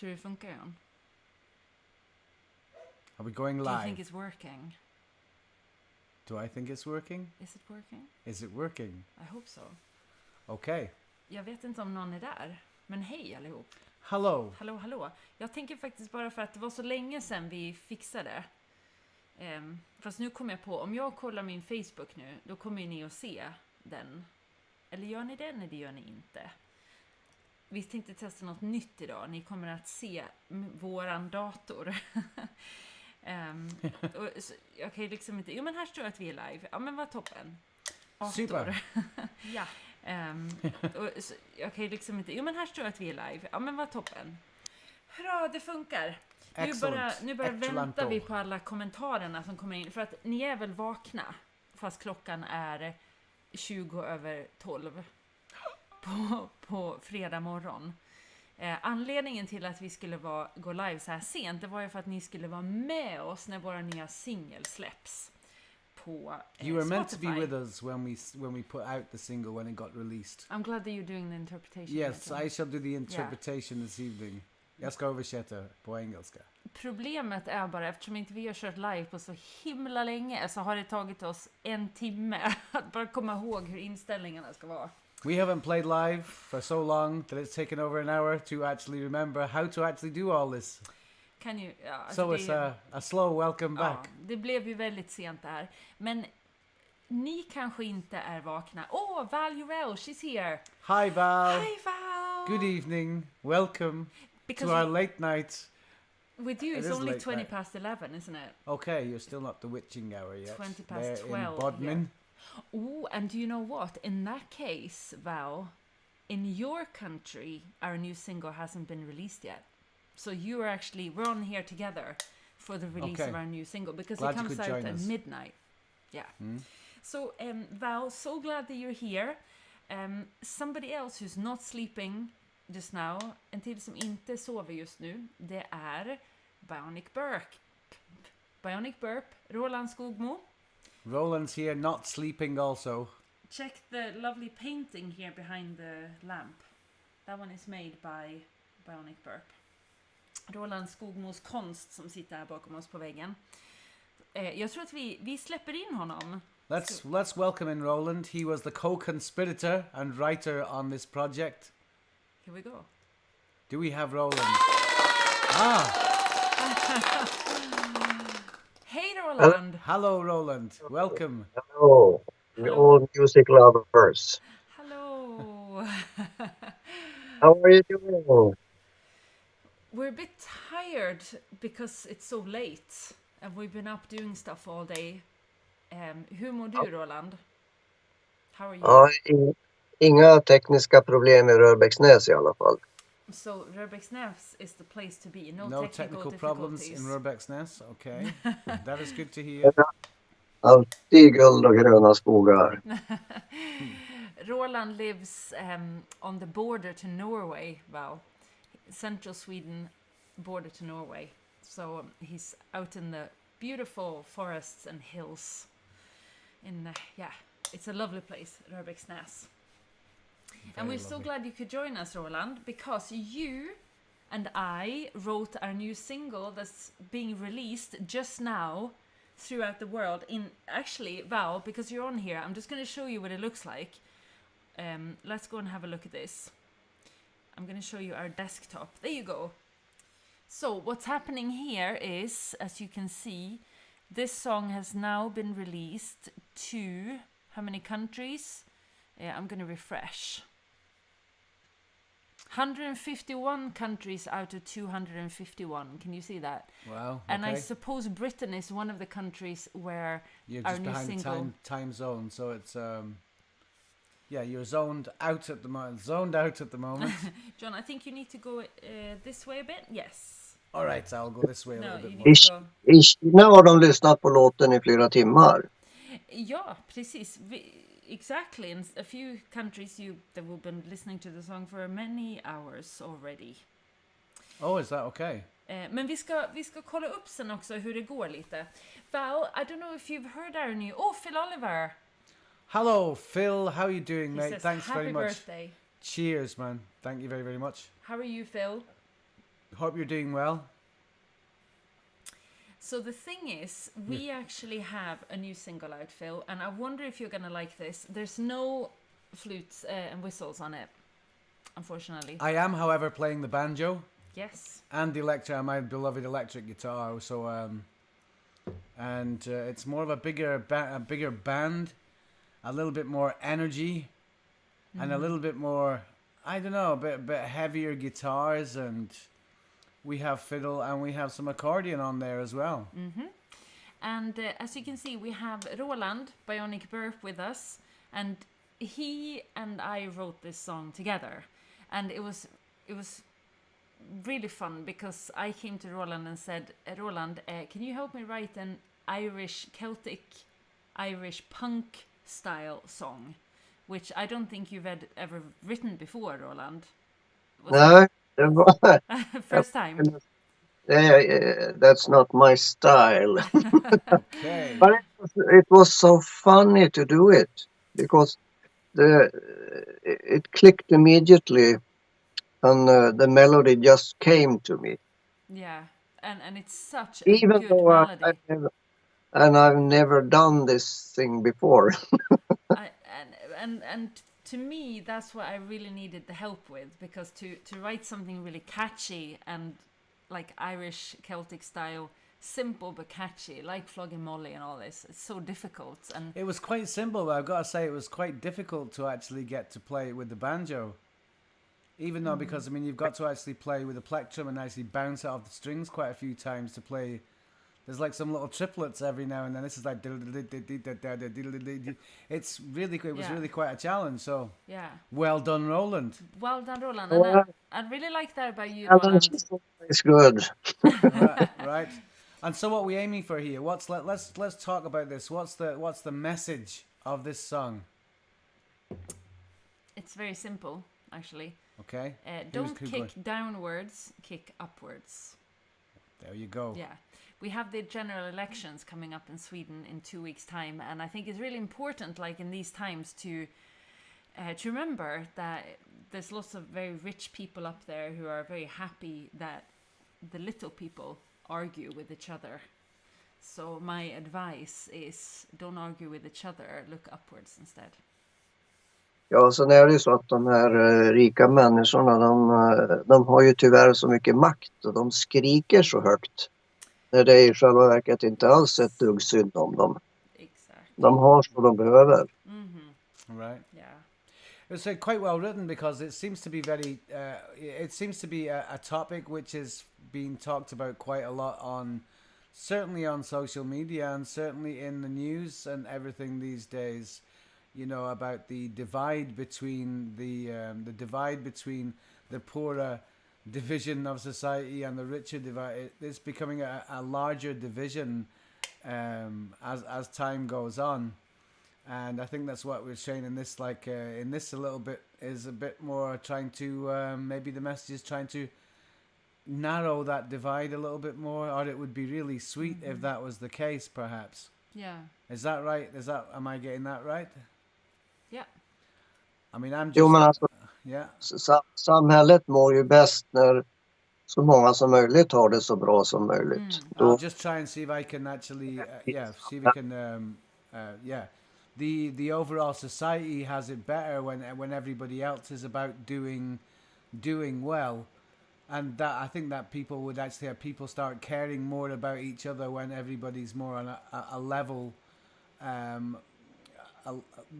Tror du det funkar, Jan? Are we going Do you live? think it's working? Do I think it's working? Is it working? Is it working? I hope so. Okay. Jag vet inte om någon är där. Men hej allihop. Hello. Hallå. Jag tänker faktiskt bara för att det var så länge sedan vi fixade. Fast nu kommer jag på, om jag kollar min Facebook nu, då kommer ni att se den. Eller gör ni den, eller gör ni inte? Vi tänkte testa något nytt idag. Ni kommer att se våran dator. Jag kan ju liksom inte... Jo, men här står att vi är live. Ja, men vad toppen. Super. Ja. Jag kan ju liksom inte... Jo, men här står att vi är live. Ja, men vad toppen. Hurra, det funkar. Nu bara väntar vi på alla kommentarerna som kommer in. För att ni är väl vakna. Fast klockan är 20:12 på fredag morgon. Anledningen till att vi skulle gå live så här sent, det var ju för att ni skulle vara med oss när våra nya singel släpps på You were meant to Spotify. be with us when we put out the single when it got released. I'm glad that you're doing the interpretation. Yes, I shall do the interpretation this evening. Jag ska översätta på engelska. Problemet är bara, eftersom inte vi har kört live på så himla länge, så har det tagit oss 1 timme att bara komma ihåg hur inställningarna ska vara. We haven't played live for so long that it's taken over an hour to actually remember how to actually do all this. So it's a slow welcome back. Ja, det blev ju väldigt sent där. Men ni kanske inte är vakna. Val Jurell, she's here. Hi Val. Hi Val. Good evening. Welcome to our late night. With you, It it's is only late 20 night. past 11, isn't it? Okay, you're still not the witching hour yet. 20 past They're 12. in Bodmin. Oh, and do you know what? In that case, Val, in your country, our new single hasn't been released yet. So we're on here together for the release of our new single because Glad it comes you could out join at us. midnight. Yeah. So, Val, so glad that you're here. Somebody else who's not sleeping just now, en till som inte sover just nu, det är Bionic Burp, Roland Skogmo. Roland's here, not sleeping also. Check the lovely painting here behind the lamp. That one is made by Bionic Burp. Roland Skogmos konst som sitter här bakom oss på väggen. Jag tror att vi släpper in honom. Let's welcome in Roland. He was the co-conspirator and writer on this project. Here we go. Do we have Roland? Hey Roland. Hello Roland. Welcome. Hello. We're all music lovers. Hello. How are you doing? We're a bit tired because it's so late and we've been up doing stuff all day. Hur mår du, Roland? How are you? Ja, inga tekniska problem i Rörbäcksnäs i alla fall. So Rörbäcksnäs is the place to be. No technical problems difficulties. in Rörbäcksnäs. Okay. That is good to hear. Alltid guld och gröna skogar. Roland lives on the border to Norway, central Sweden border to Norway. So he's out in the beautiful forests and hills. It's a lovely place, Rörbäcksnäs. And we're so glad you could join us, Roland, because you and I wrote our new single that's being released just now throughout the world. Actually, Val, because you're on here, I'm just going to show you what it looks like. Let's go and have a look at this. I'm going to show you our desktop. There you go. So what's happening here is, as you can see, this song has now been released to how many countries? I'm going to refresh. 151 countries out of 251. Can you see that? Wow. Okay. And I suppose Britain is one of the countries where You're our just new behind single... the time zone, so it's you're zoned out at the moment. John, I think you need to go this way a bit. Yes. All right, I'll go this way a No, little you bit need more. to go. I Kina har de lyssnat på låten i flera timmar. Ja, precis. Exactly. In a few countries that we've been listening to the song for many hours already. Oh, is that okay? Men vi ska kolla upp sen också hur det går lite. Val, I don't know if you've heard our new... Phil Oliver. Hello, Phil. How are you doing, He mate? says, Thanks happy very much. Birthday. Cheers, man. Thank you very, very much. How are you, Phil? Hope you're doing well. So the thing is, we actually have a new single out, Phil, and I wonder if you're going to like this. There's no flutes and whistles on it, unfortunately. I am, however, playing the banjo. Yes. And the my beloved electric guitar. So, it's more of a bigger band, a little bit more energy, and a little bit more, I don't know, a bit heavier guitars, and we have fiddle and we have some accordion on there as well. Mm-hmm. And as you can see, we have Roland Bionic Burp with us, and he and I wrote this song together, and it was really fun because I came to Roland and said, Roland, can you help me write an Celtic Irish punk style song, which I don't think you've ever written before, Roland. No. First time. That's not my style. Okay. But it was so funny to do it because it clicked immediately, and the melody just came to me. Yeah, and it's such a good melody. I've never done this thing before. And to me, that's what I really needed the help with, because to write something really catchy and like Irish Celtic style, simple but catchy, like Flogging Molly and all this, it's so difficult. And it was quite simple, but I've got to say it was quite difficult to actually get to play with the banjo. Even though, because I mean, you've got to actually play with the plectrum and actually bounce it off the strings quite a few times to play. There's like some little triplets every now and then. This is like it's really, it was really quite a challenge. So well done, Roland. Well done, Roland. And I really like that about you, Roland. It's good. Right. And so what are we aiming for here? Let's talk about this. What's the message of this song? It's very simple, actually. Okay. Don't kick downwards, kick upwards. There you go. Yeah. We have the general elections coming up in Sweden in 2 weeks' time, and I think it's really important, like in these times, to remember that there's lots of very rich people up there who are very happy that the little people argue with each other. So my advice is, don't argue with each other, look upwards instead. Ja, sen är det ju så att de här rika människorna, de har ju tyvärr så mycket makt och de skriker så högt. När det i själva verket inte alls ett dugg synd om dem. Exactly. De har så de behöver. Right. Yeah. It's quite well written because it seems to be very. It seems to be a topic which is being talked about quite a lot certainly on social media and certainly in the news and everything these days. You know, about the divide between the poorer division of society and the richer divide. It's becoming a larger division as time goes on, and I think that's what we're saying in this. Like in this, a little bit is a bit more trying to maybe the message is trying to narrow that divide a little bit more, or it would be really sweet if that was the case, perhaps. Yeah. Is that right? Am I getting that right? Yeah. I mean, I'm just. Jo, men alltså, yeah. Samhället mår ju bäst när så många som möjligt har det så bra som möjligt. I'll just try and see if I can actually, see if we can, The overall society has it better when everybody else is about doing well, and that I think that people would actually have people start caring more about each other when everybody's more on a level,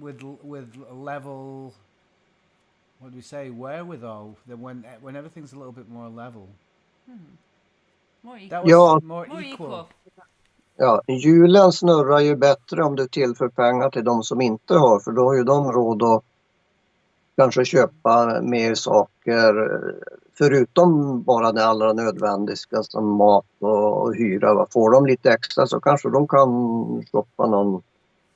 with a level. What do we say? Wherewithal. When everything's a little bit more level. More equal. That was more equal. Ja, hjulen snurrar ju bättre om du tillför pengar till de som inte har, för då har ju de råd att kanske köpa mer saker förutom bara det allra nödvändiga som mat och hyra. Får de lite extra så kanske de kan shoppa någon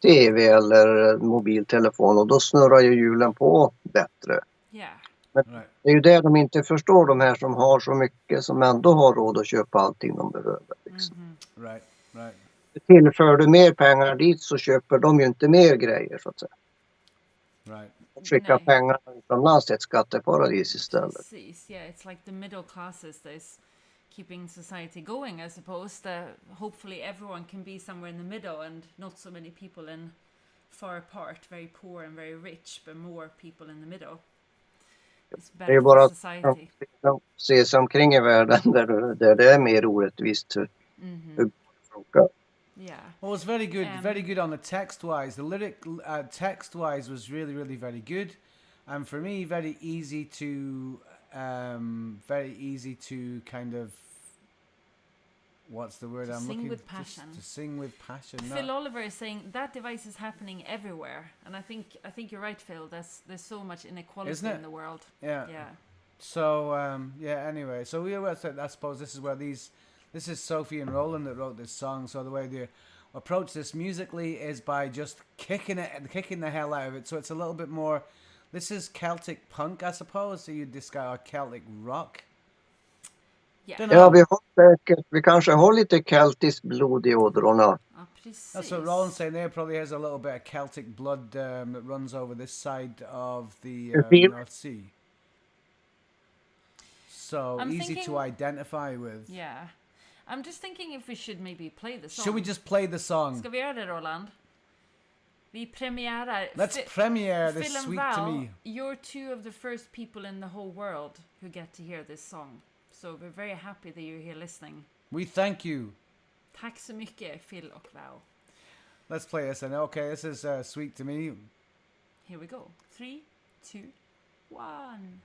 TV eller mobiltelefon, och då snurrar ju hjulen på bättre. Yeah. Men det är ju det de inte förstår, de här som har så mycket, som ändå har råd att köpa allting de behöver. Liksom. Right. Tillför du mer pengar dit så köper de ju inte mer grejer, så att säga. Right. De skickar pengar utomlands till ett skatteparadis istället. Precis, yeah, it's like the middle classes. There's keeping society going, I suppose. Hopefully everyone can be somewhere in the middle and not so many people in far apart, very poor and very rich, but more people in the middle. It's Det är better bara for society. att se sig omkring i världen där det är mer orättvist. Hur funkar. Yeah. Well, it's very good on the text-wise. The lyric text-wise was really, really very good, and for me, very easy to kind of, what's the word I'm looking? With passion. To sing with passion. Phil Oliver is saying that device is happening everywhere, and I think you're right, Phil. There's so much inequality in the world. Yeah. Yeah. So anyway, so I suppose this is where this is Sofie and Roland that wrote this song. So the way they approach this musically is by just kicking the hell out of it. So it's a little bit more. This is Celtic punk, I suppose. So you'd describe Celtic rock. Yeah. Ja, vi kanske har lite keltiskt blod i ådrorna. Ja, precis. That's what Roland's saying there. Probably has a little bit of Celtic blood that runs over this side of the North Sea. So easy to identify with. Yeah. I'm just thinking if we should maybe play the song. Should we just play the song? Ska vi göra det, Roland? Vi premiärar. Let's premiere this Phil and Sweet Val, to Me. You're two of the first people in the whole world who get to hear this song. So we're very happy that you're here listening. We thank you. Tack så mycket, Phil och Val. Let's play this then. Okay, this is Sweet to Me. Here we go. 3, 2, 1.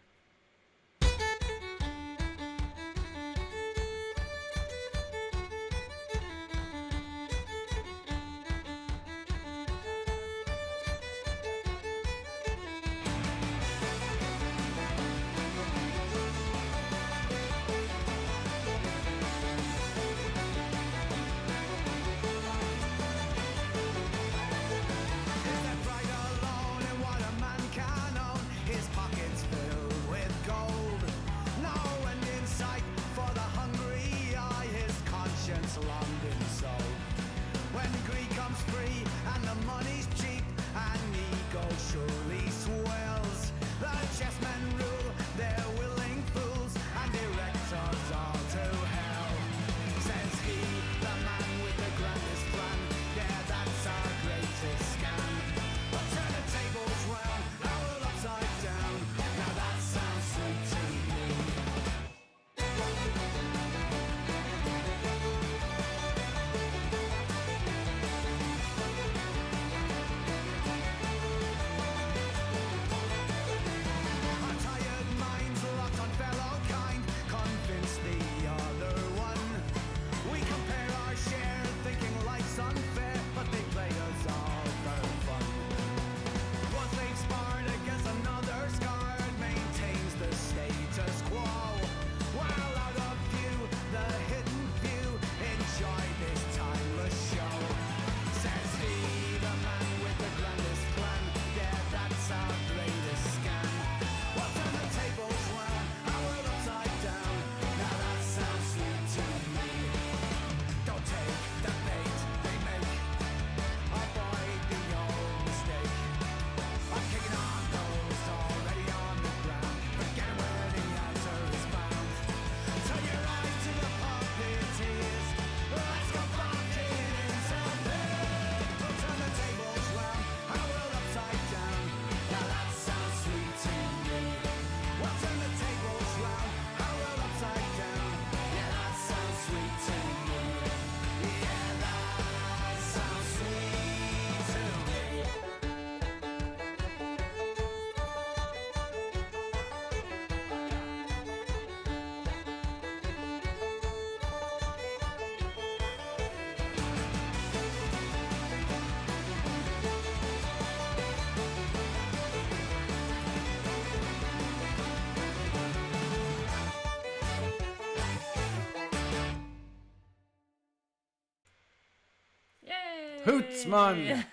Hoots, man! Hey,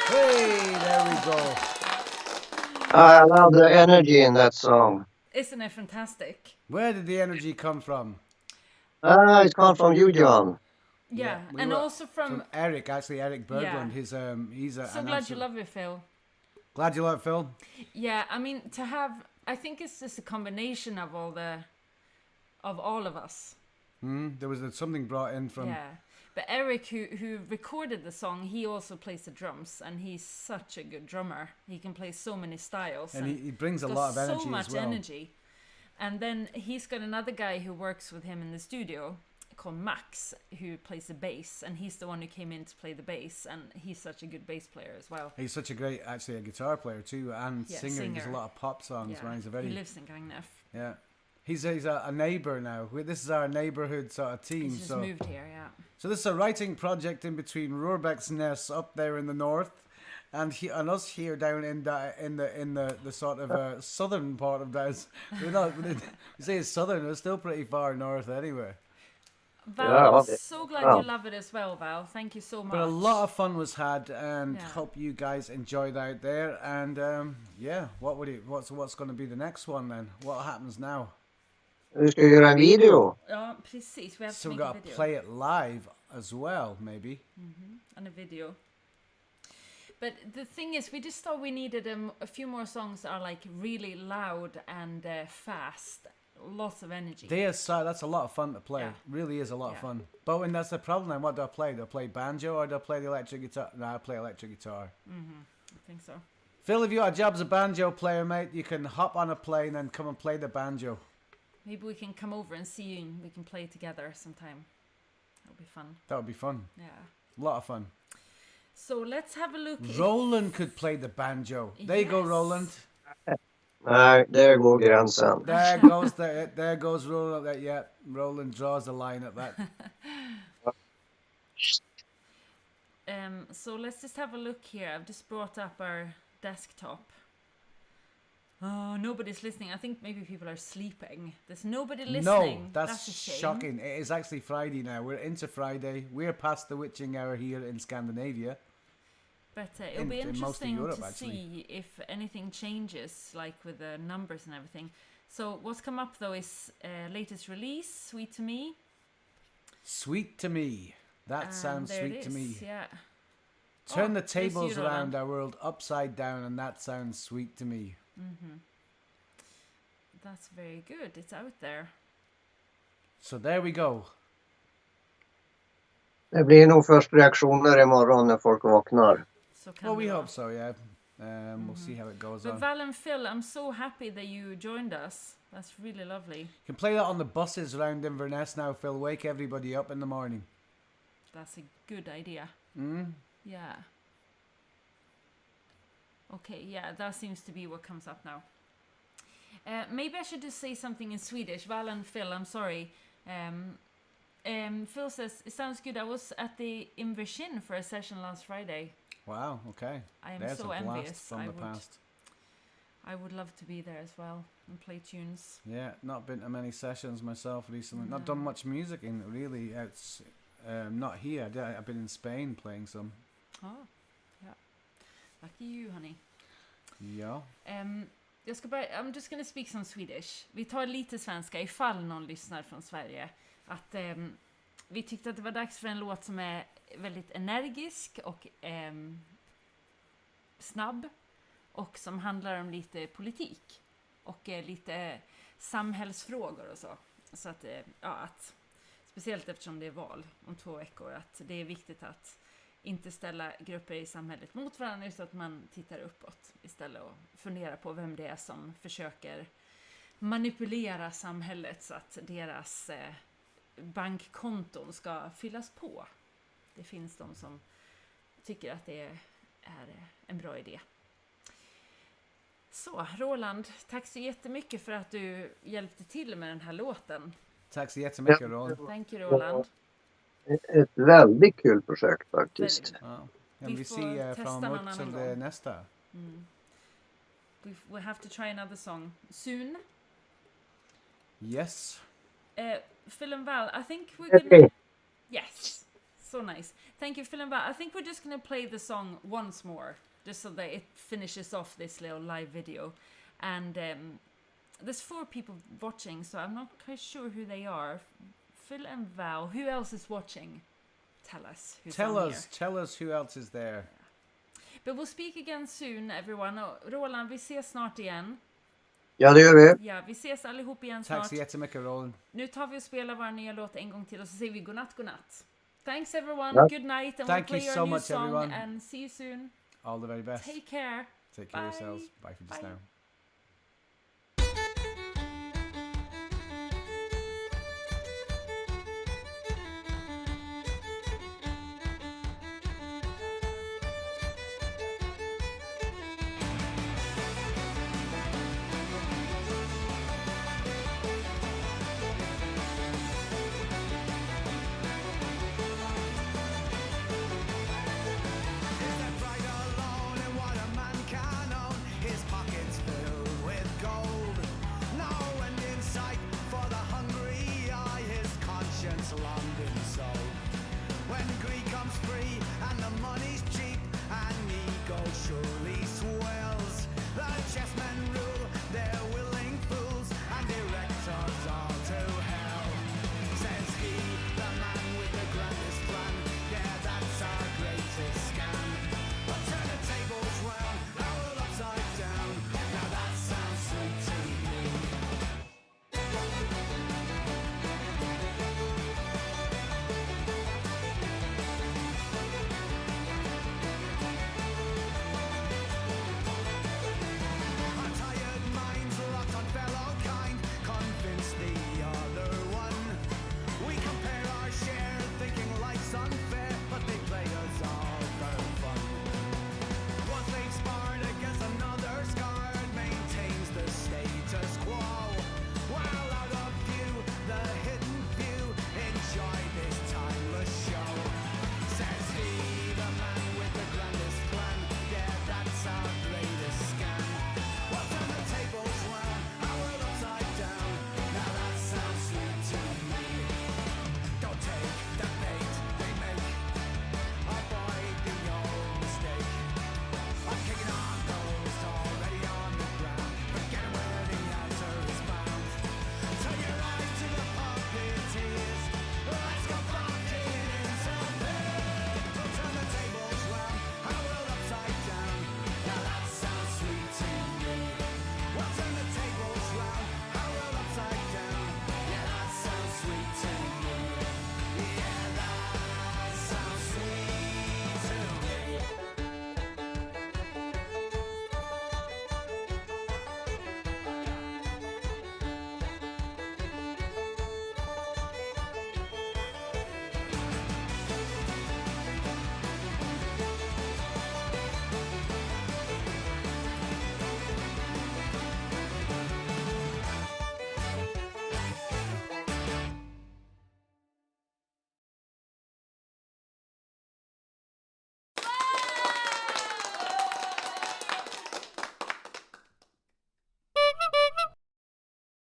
there we go. I love the energy in that song. Isn't it fantastic? Where did the energy come from? It comes from you, John. Yeah, we and were- also from Eric, actually, Erik Berglund. Yeah. He's a. so an glad absolute- you love it, Phil. Glad you love it, Phil. Yeah, I mean, I think it's just a combination of all the of all of us. There was something brought in from... Yeah. But Erik, who recorded the song, he also plays the drums, and he's such a good drummer. He can play so many styles. And he brings a lot of energy so much as well. energy. And then he's got another guy who works with him in the studio called Max, who plays the bass, and he's the one who came in to play the bass, and he's such a good bass player as well. He's such a great, actually, a guitar player too, and singer. He does a lot of pop songs, man. He lives in Gagnef. Yeah. He's a neighbour now. This is our neighbourhood sort of team. He's just moved here, yeah. So this is a writing project in between Roerbeksness up there in the north, and us here down in the sort of southern part of that. We say it's southern. It's still pretty far north anyway. Val, I'm so glad you love it as well, Val. Thank you so much. But a lot of fun was had, and hope you guys enjoyed out there. And what's going to be the next one then? What happens now? Vi ska göra en video. Ja, precis. We have so to we make got a video. To play it live as well, maybe. And a video. But the thing is, we just thought we needed a few more songs that are like really loud and fast. Lots of energy. That's a lot of fun to play. Yeah. Really is a lot of fun. But when that's the problem, then what do I play? Do I play banjo or do I play the electric guitar? No, I play electric guitar. I think so. Phil, if you got a job as a banjo player, mate, you can hop on a plane and come and play the banjo. Maybe we can come over and see you and we can play together sometime. That'll be fun. That would be fun. Yeah. A lot of fun. So let's have a look. Roland could play the banjo. There you go, Roland. Nej, där går gränsen. There goes Roland. Yeah, Roland draws the line at that. So let's just have a look here. I've just brought up our desktop. Oh, nobody's listening. I think maybe people are sleeping. There's nobody listening. No, that's a shame. shocking. It is actually Friday now. We're into Friday. We're past the witching hour here in Scandinavia. But it'll be interesting Europe, to see if anything changes, like with the numbers and everything. So what's come up though is latest release, Sweet to Me. Sweet to Me. That sounds sweet to me. Yeah. Turn the tables around our world upside down, and that sounds sweet to me. That's very good. It's out there. So there we go. Det blir nog först reaktioner imorgon när folk vaknar. Well, we hope so, yeah. We'll see how it goes on. But Val and Phil, I'm so happy that you joined us. That's really lovely. You can play that on the buses around Inverness now, Phil. Wake everybody up in the morning. That's a good idea. Yeah. Okay, yeah, that seems to be what comes up now. Maybe I should just say something in Swedish. Val and Phil, I'm sorry. Phil says, it sounds good. I was at the Inversion for a session last Friday. Wow, okay. I am There's so a blast envious. from the past. I would love to be there as well and play tunes. Yeah, not been to many sessions myself recently. Not done much music in really. It's not here. I've been in Spain playing some. Oh, yeah. Lucky you, honey. Ja. I'm just gonna speak some Swedish. Vi tar lite svenska ifall någon lyssnar från Sverige. Att vi tyckte att det var dags för en låt som är väldigt energisk och snabb och som handlar om lite politik och lite samhällsfrågor och så. Så att, att speciellt eftersom det är val om 2 veckor, att det är viktigt att inte ställa grupper i samhället mot varandra, så att man tittar uppåt istället och funderar på vem det är som försöker manipulera samhället så att deras bankkonton ska fyllas på. Det finns de som tycker att det är en bra idé. Så, Roland, tack så jättemycket för att du hjälpte till med den här låten. Tack så jättemycket, Roland. Thank you, Roland. Ett väldigt kul projekt faktiskt. Ja. Vi ser fram emot till det nästa. We have to try another song soon. Yes. Phil and Val, I think we're gonna... Yes. So nice. Thank you, Phil and Val. I think we're just gonna play the song once more, just so that it finishes off this little live video. And there's 4 people watching, so I'm not quite sure who they are. Phil and Val, who else is watching? Tell us who's on here. Tell us who else is there. But we'll speak again soon, everyone. Roland, vi ses snart igen. Ja, det gör vi. Ja, vi ses allihop igen Tack snart. så jättemycket, Roland. Nu tar vi och spelar vår nya låt en gång till och så säger vi godnatt. Thanks everyone, Ja. good night and Thank we'll play you so our new much, song everyone. and see you soon. All the very best. Take care. Take care of Bye. yourselves. Bye for just Bye. now.